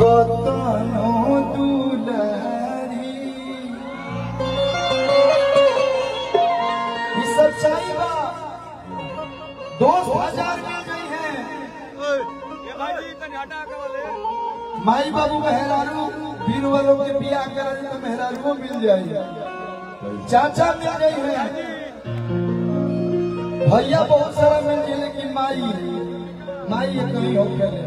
कतनो दुलारी ये सच्चाई बा। दोस्त हजार मिल गई हैं, माई बाबू मेहरारू वीर वालों के बिया कर तो मेहरारू मिल जाए, चाचा मिल गई है, भैया बहुत सारा मिल गए, लेकिन माई ये कहीं हो गए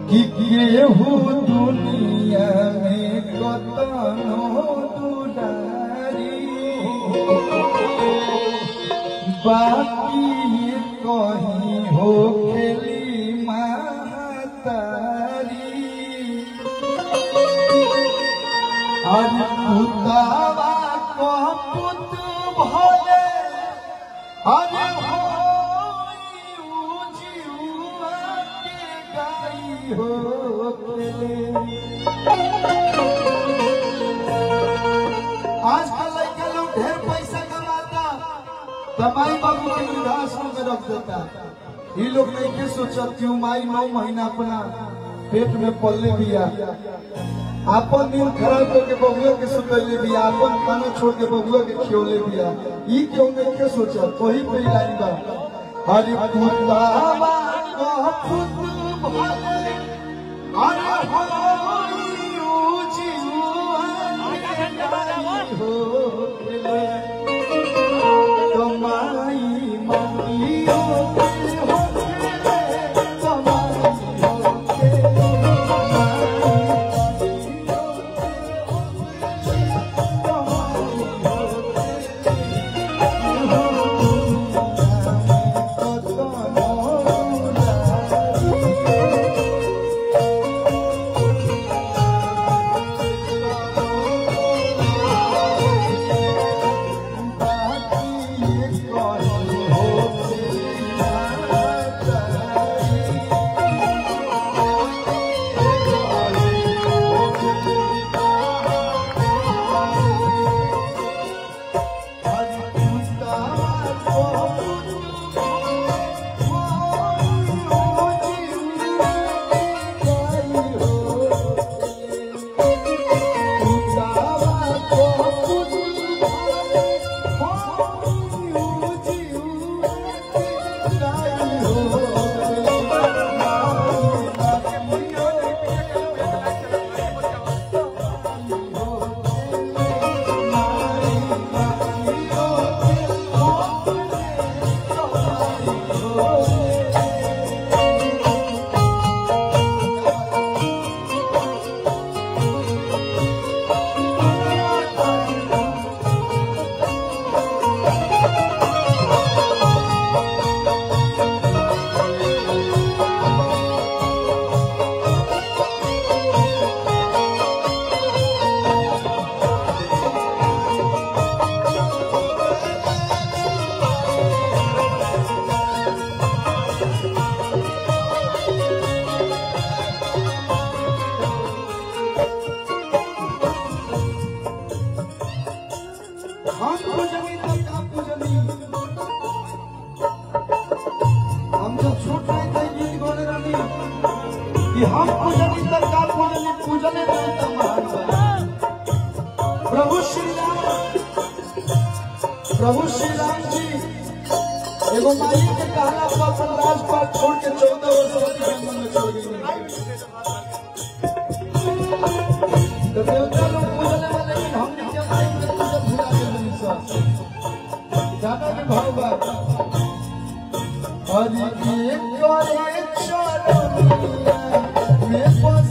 कि केहू दुनिया में कतनो दुलारी बाकी कहीं हो खेली महतारी। अरे पुतावा को पुत भले अरे हो आजकल लड़के लोग ढेर पैसा कमाता तो माई बाबू के वृद्धाश्रम में रख देता। ये लोग नहीं के सोचत क्यों माई 9 महीना अपना पेट में पल्ले दिया, आपन नींद खराब करके बबुआ के सुतले दिया, आपन खाना छोड़ के बबुआ के खियोले दिया। ये क्यों नहीं के सोचत? वही पे लाइन बा हरि पुतावा को पुत भले अरे हो तुम्हारी मम्मियों हम पूजनी सरकार पूजने प्रभु श्री राम जी एगो माई के कहला पर अपन राजपाट छोड़ के 14 वर्ष जंगल में चल गई। तो देवता लोग पूजने वाले, लेकिन हम नीचे माई के पूजा भुला गए। ज्यादा के भाव बात हरि एक करे चलो मैं बस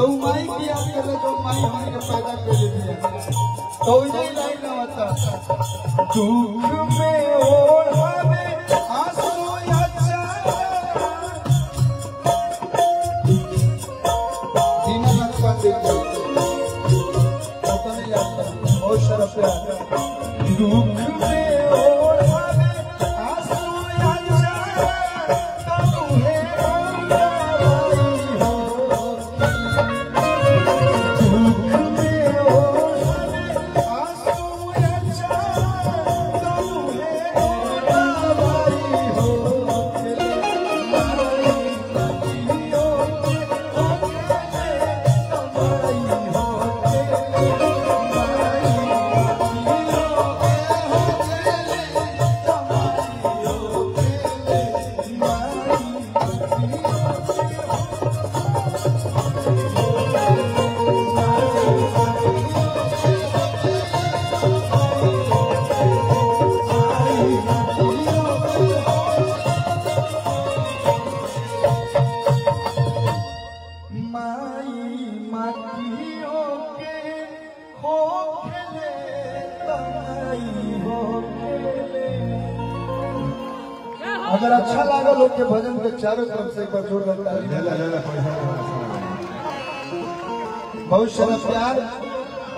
तो माई की याद कर ले जो माई हमने के पैदा कर दिया तो इन्हें लाइन ना होता दुख में ओढ़ावे आंसू अच्छा दीनानाथ पंडित जी पता नहीं आता बहुत शरफ है दुख में ओढ़ावे आंसू अच्छा तुम्हें अगर अच्छा लगा लोग के भजन के चारों तरफ से एक बार जोरदार ताली बहुत सारा प्यार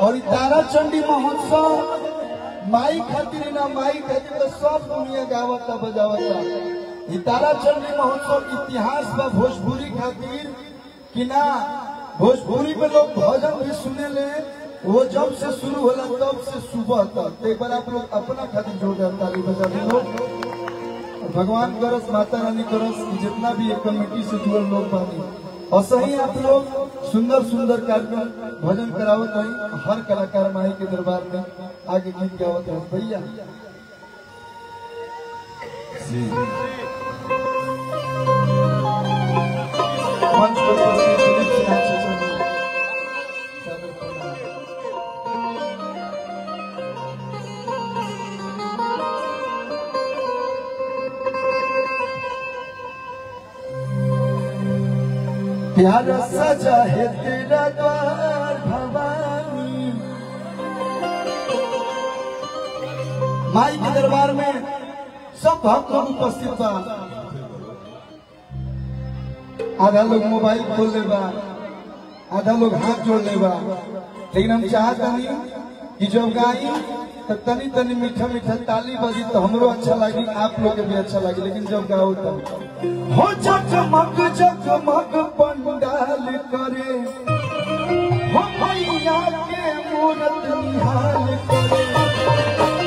और तारा चंडी महोत्सव माई खातिर ना माई खातिर तो सब दुनिया गावता बजावता तारा चंडी महोत्सव इतिहास बा भोजपुरी खातिर कि ना भोजपुरी में लोग भजन भी सुने ले वो जब से शुरू होला तब से सुबह तक एक बार आप लोग अपना खातिर जोरदार ताली बजा दे लोग भगवान करस माता रानी करस जितना भी एक कमेटी से जुड़ल लोग बानी और सही आप लोग सुंदर सुंदर कार्यक्रम भजन करावत रही हर कलाकार माई के दरबार में आगे गीत गावत रहे भैया मंच पर प्यार सजा है तेरा द्वार भवानी माई के दरबार में सब भक्त लोग उपस्थित बा आधा लोग मोबाइल खोल ले बा आधा लोग हाथ जोड़ ले बा लेकिन हम चाहते नहीं कि जब गाई तो तनी तनी मीठा मीठा ताली बजी तो हमरो अच्छा लगी आप लोग के भी अच्छा लगी लेकिन जब गाओ तब हो जगमग जगमग पंडाल करे हो भैया के मूरत निहाल करे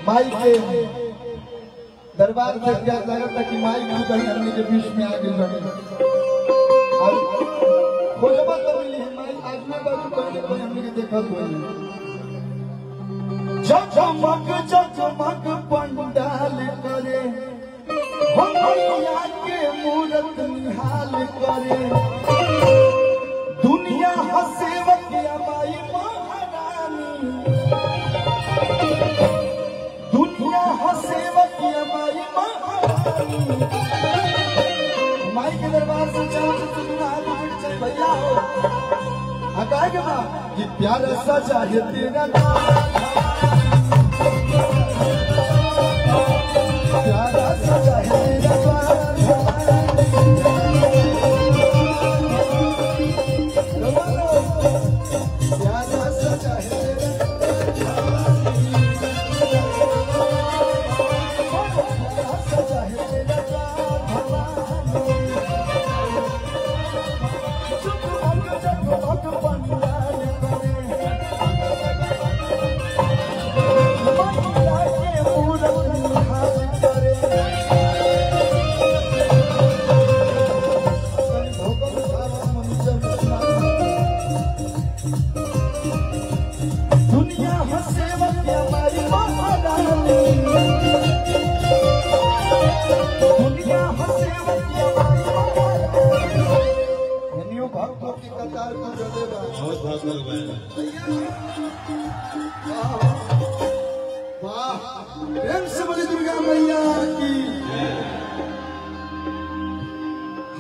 माई के दरबार से क्या लगता कि माई खुद ही हमने के बीच में आगे लगे और खोजबा तो मिली है माई आज में बाजू कोई हमने के देखा कोई जगमग जगमग पंडाल करे हो भैया के मूरत निहाल करे दुनिया हसेवतिया माई महारानी दुनिया हसेवतिया माई महारानी माई के दरबार से चल भैया हो हटाए के ना कि प्यार सजा है तेरा प्यारा सजा है प्यारा सजा है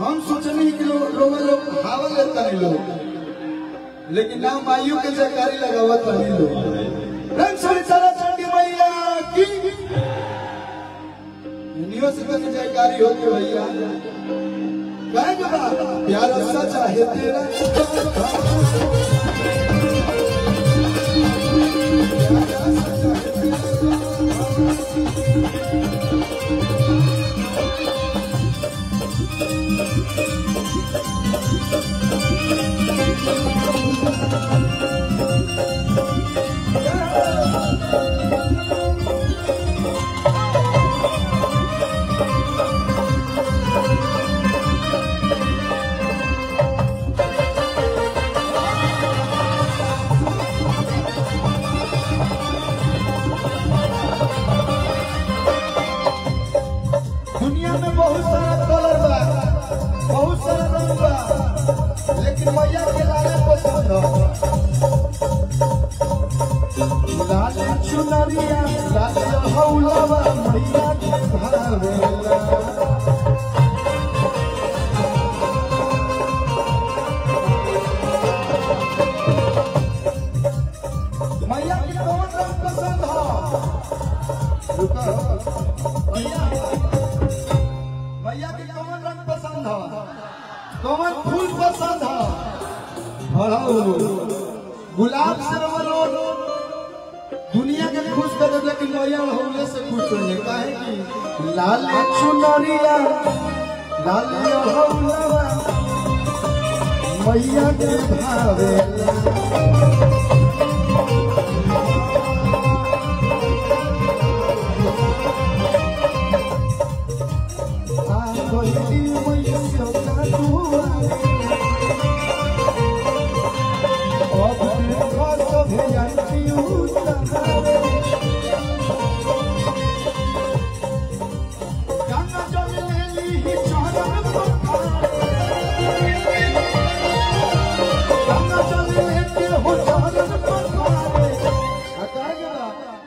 हम सोचनी कि लोग हवा लेता नहीं लोग, लेकिन ना माइयों के जयकारी लगावत नहीं लोग। रंग सोनी सारा चंडी मैया की यूनिवर्सिटी की जयकारी होती भैया। कहेगा प्यारा सचा है तेरा बहुत सारा कलर बा, बहुत सारा रंग बा, लेकिन मैया के लाल पसंद हो। लाल चुनरिया लाल हौलावा मैया के भावेला। मैया के कौन रंग पसंद हो? भैया के कौन रंग पसंद है? कौन फूल पसंद है? गुलाब से दुनिया के खुश कर दे, लेकिन मैया होने से खुश हो जाए। काहे कि लाल चुनरिया लाल हौलावा मैया के भावेला।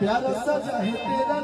प्यारा सजा है तेरा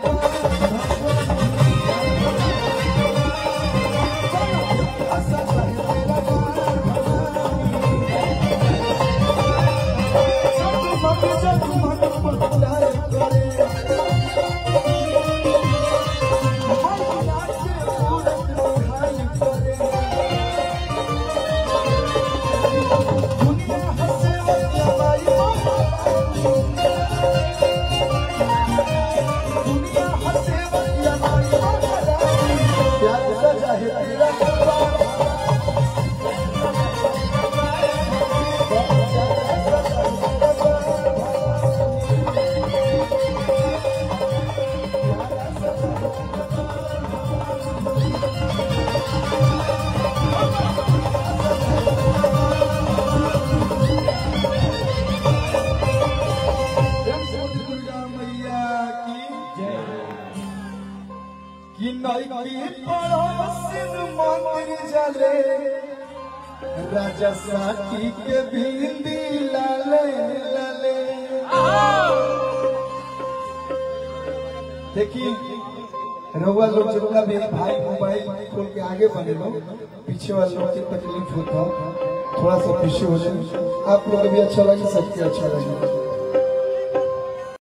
कि नई पड़ोसिन मंदिर जले राजा साथी के बिंदी लाले लाले। देखिए रउआ लोग जितना भी भाई मोबाइल खोल के आगे बढ़े लोग, पीछे वाले लोग की तकलीफ होता, थोड़ा सा पीछे हो जाए। आप लोग भी अच्छा लगे, सबके अच्छा लगे।